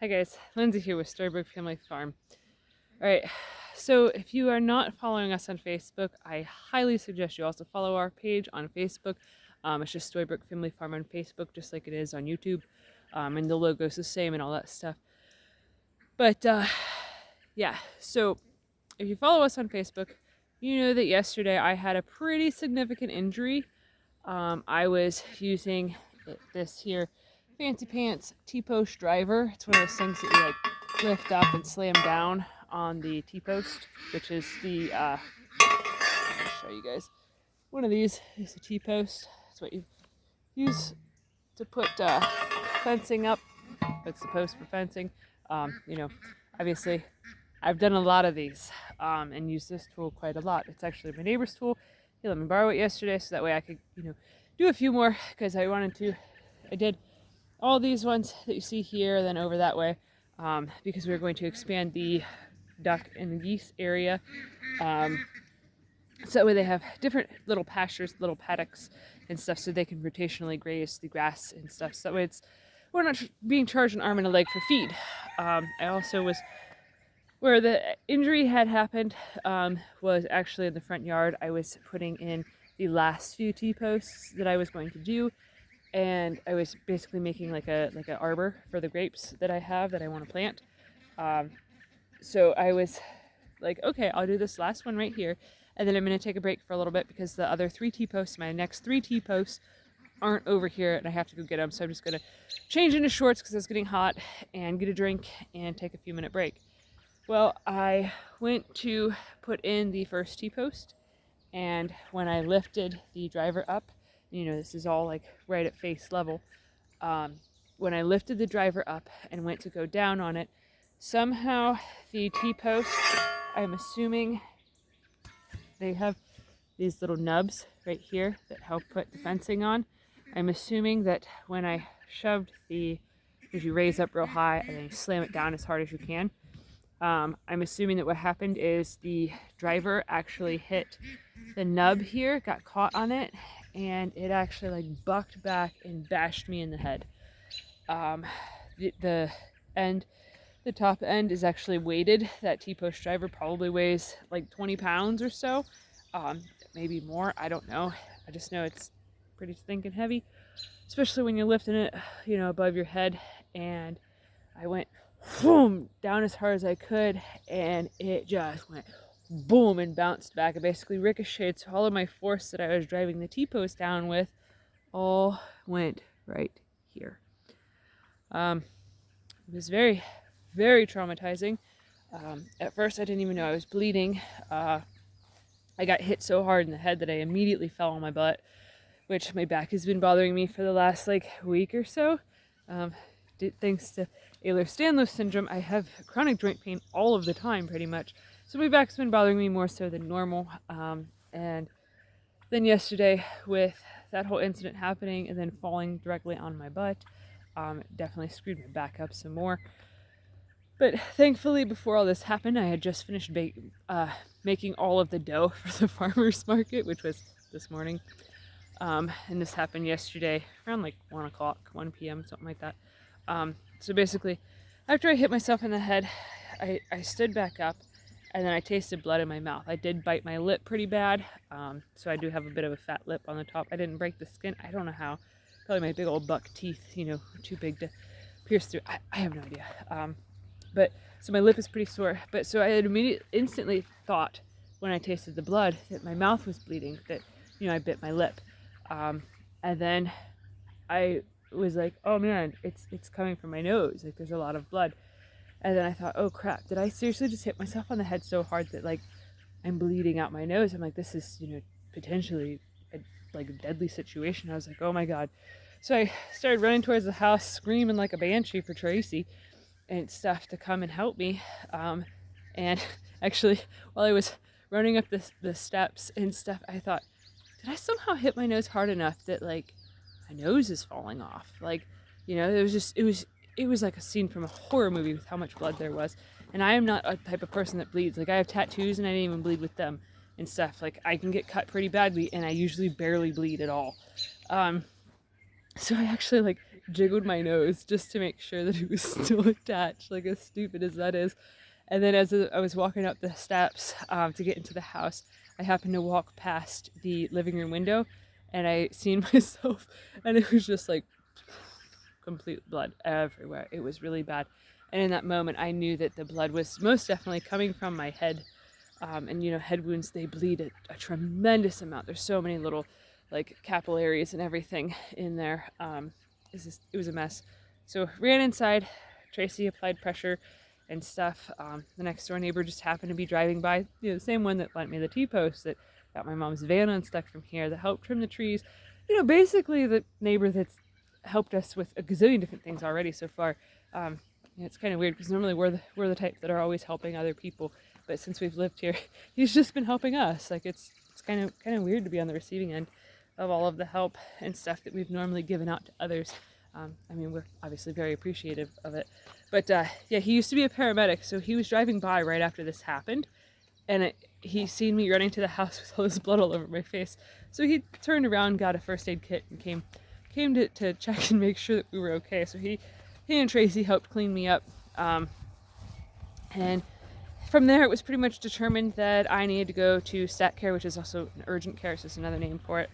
Hi guys, Lindsay here with Storybook Family Farm. Alright, so if you are not following us on Facebook, I highly suggest you also follow our page on Facebook. It's just Storybook Family Farm on Facebook, just like it is on YouTube. And the logo's the same and all that stuff. But yeah, so if you follow us on Facebook, you know that yesterday I had a pretty significant injury. I was using this here Fancy Pants T-post driver. It's one of those things that you like lift up and slam down on the T-post, which is the I'll show you guys. One of these is a T-post. It's what you use to put fencing up. It's the post for fencing. Obviously, I've done a lot of these and used this tool quite a lot. It's actually my neighbor's tool. He let me borrow it yesterday so that way I could, do a few more because I did all these ones that you see here, then over that way, because we were going to expand the duck and geese area. So that way they have different little pastures, little paddocks and stuff, so they can rotationally graze the grass and stuff. So that way we're not being charged an arm and a leg for feed. I also was where the injury had happened was actually in the front yard. I was putting in the last few T-posts that I was going to do, and I was basically making like an arbor for the grapes that I have that I want to plant. So I was like, okay, I'll do this last one right here, and then I'm going to take a break for a little bit because the other 3 T-posts, my next 3 T-posts, aren't over here, and I have to go get them. So I'm just going to change into shorts because it's getting hot, and get a drink and take a few minute break. Well, I went to put in the first T-post, and when I lifted the driver up, this is all like right at face level. When I lifted the driver up and went to go down on it, somehow the T-post, I'm assuming they have these little nubs right here that help put the fencing on. I'm assuming that when I shoved because you raise up real high and then you slam it down as hard as you can, I'm assuming that what happened is the driver actually hit the nub here, got caught on it, and it actually like bucked back and bashed me in the head. The top end is actually weighted. That T-post driver probably weighs like 20 pounds or so, maybe more, I don't know. I just know it's pretty stinking heavy, especially when you're lifting it, above your head. And I went boom down as hard as I could, and it just went boom and bounced back. It basically ricocheted, so all of my force that I was driving the T-post down with all went right here. It was very, very traumatizing. At first I didn't even know I was bleeding. I got hit so hard in the head that I immediately fell on my butt, which my back has been bothering me for the last week or so. Thanks to Ehlers-Danlos syndrome, I have chronic joint pain all of the time pretty much. So my back's been bothering me more so than normal. And then yesterday, with that whole incident happening and then falling directly on my butt, it definitely screwed my back up some more. But thankfully, before all this happened, I had just finished making all of the dough for the farmer's market, which was this morning. And this happened yesterday around 1 p.m., something like that. So basically, after I hit myself in the head, I stood back up, and then I tasted blood in my mouth. I did bite my lip pretty bad, so I do have a bit of a fat lip on the top. I didn't break the skin. I don't know how. Probably my big old buck teeth, too big to pierce through. I have no idea. But so my lip is pretty sore. But so I had instantly thought when I tasted the blood that my mouth was bleeding, that I bit my lip, and then I was like, oh man, it's coming from my nose. There's a lot of blood. And then I thought, oh crap, did I seriously just hit myself on the head so hard that I'm bleeding out my nose? I'm like, this is potentially a deadly situation. I was like, oh my god. So I started running towards the house, screaming like a banshee for Tracy and stuff to come and help me. And actually, while I was running up the steps and stuff, I thought, did I somehow hit my nose hard enough that my nose is falling off? It was like a scene from a horror movie with how much blood there was. And I am not a type of person that bleeds. I have tattoos and I didn't even bleed with them and stuff. I can get cut pretty badly and I usually barely bleed at all. So I actually jiggled my nose just to make sure that it was still attached, like as stupid as that is. And then as I was walking up the steps to get into the house, I happened to walk past the living room window, and I seen myself, and it was just like complete blood everywhere. It was really bad. And in that moment, I knew that the blood was most definitely coming from my head. And you know, head wounds, they bleed a tremendous amount. There's so many little like capillaries and everything in there. It was a mess. So ran inside. Tracy applied pressure and stuff. The next door neighbor just happened to be driving by, you know, the same one that lent me the T-post, that got my mom's van unstuck from here, that helped trim the trees. You know, basically the neighbor that's helped us with a gazillion different things already so far. It's kind of weird because normally we're the type that are always helping other people, but since we've lived here, he's just been helping us. Like it's kind of weird to be on the receiving end of all of the help and stuff that we've normally given out to others. I mean, we're obviously very appreciative of it, but yeah, he used to be a paramedic, so he was driving by right after this happened, and he seen me running to the house with all this blood all over my face. So he turned around, got a first aid kit, and came to check and make sure that we were okay. So he and Tracy helped clean me up, and from there it was pretty much determined that I needed to go to stat care, which is also an urgent care, so it's another name for it.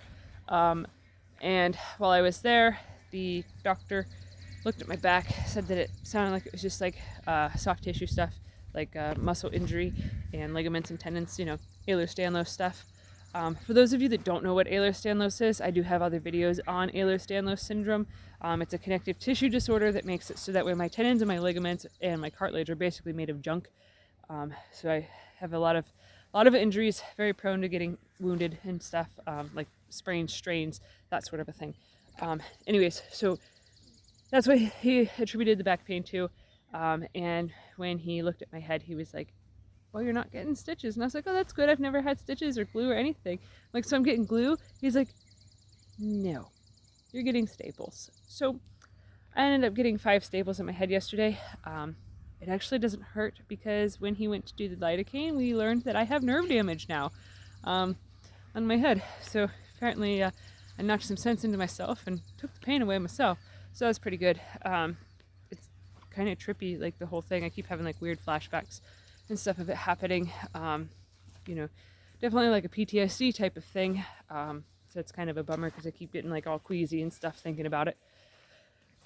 And while I was there, the doctor looked at my back, said that it sounded like it was just like soft tissue stuff, like muscle injury and ligaments and tendons, you know, Ehlers-Danlos stuff. For those of you that don't know what Ehlers-Danlos is, I do have other videos on Ehlers-Danlos syndrome. It's a connective tissue disorder that makes it so that way my tendons and my ligaments and my cartilage are basically made of junk. So I have a lot of injuries, very prone to getting wounded and stuff, like sprains, strains, that sort of a thing. Anyways, so that's what he attributed the back pain to. And when he looked at my head, he was like, well, you're not getting stitches. And I was like, oh, that's good. I've never had stitches or glue or anything. Like, so I'm getting glue? He's like, no, you're getting staples. So I ended up getting 5 staples in my head yesterday. It actually doesn't hurt because when he went to do the lidocaine, we learned that I have nerve damage now on my head. So apparently I knocked some sense into myself and took the pain away myself. So that's pretty good. It's kind of trippy, like the whole thing. I keep having like weird flashbacks and stuff of it happening. You know, definitely like a PTSD type of thing. So it's kind of a bummer because I keep getting like all queasy and stuff thinking about it.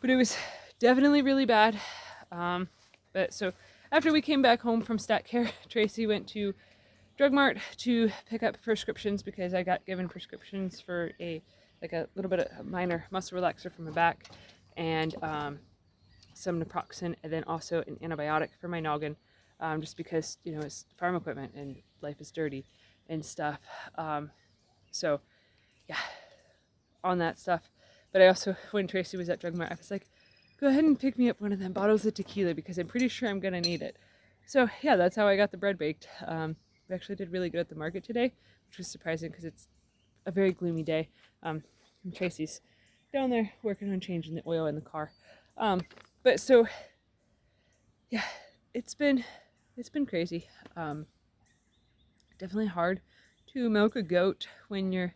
But it was definitely really bad. But so after we came back home from stat care, Tracy went to Drug Mart to pick up prescriptions because I got given prescriptions for a little bit of a minor muscle relaxer for my back, and some naproxen, and then also an antibiotic for my noggin, just because, you know, it's farm equipment and life is dirty and stuff. So yeah, on that stuff. But I also, when Tracy was at Drug Mart, I was like, go ahead and pick me up one of them bottles of tequila because I'm pretty sure I'm gonna need it. So yeah, that's how I got the bread baked. We actually did really good at the market today, which was surprising because it's a very gloomy day. And Tracy's down there working on changing the oil in the car. But so yeah, it's been crazy. Definitely hard to milk a goat when your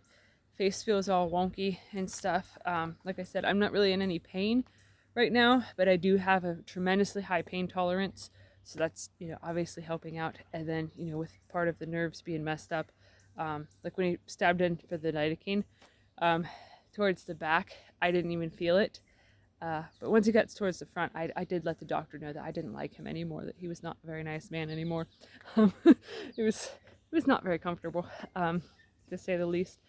face feels all wonky and stuff. Like I said, I'm not really in any pain right now, but I do have a tremendously high pain tolerance, so that's, you know, obviously helping out. And then, you know, with part of the nerves being messed up, like when he stabbed in for the lidocaine, towards the back, I didn't even feel it. But once he got towards the front, I did let the doctor know that I didn't like him anymore, that he was not a very nice man anymore. It was not very comfortable, to say the least.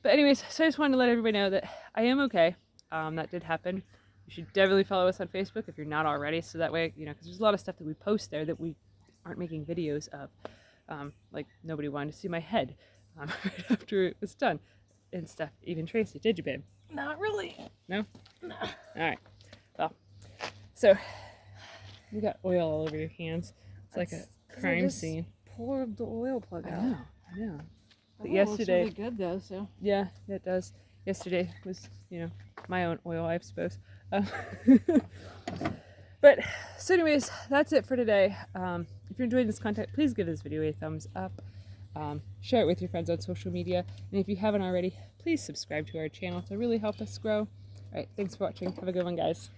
But anyways, so I just wanted to let everybody know that I am okay. That did happen. You should definitely follow us on Facebook if you're not already, so that way, you know, because there's a lot of stuff that we post there that we aren't making videos of. Like, nobody wanted to see my head right after it was done and stuff. Even Tracy, did you, babe? Not really. No? No. All right. Well, so you got oil all over your hands. It's like a crime scene. Poured the oil plug out. I know. But yesterday, looks really good though. So yeah, it does. Yesterday was, you know, my own oil, I suppose. But so anyways, that's it for today. If you're enjoying this content, please give this video a thumbs up. Share it with your friends on social media, and if you haven't already, please subscribe to our channel to really help us grow. All right, thanks for watching. Have a good one, guys.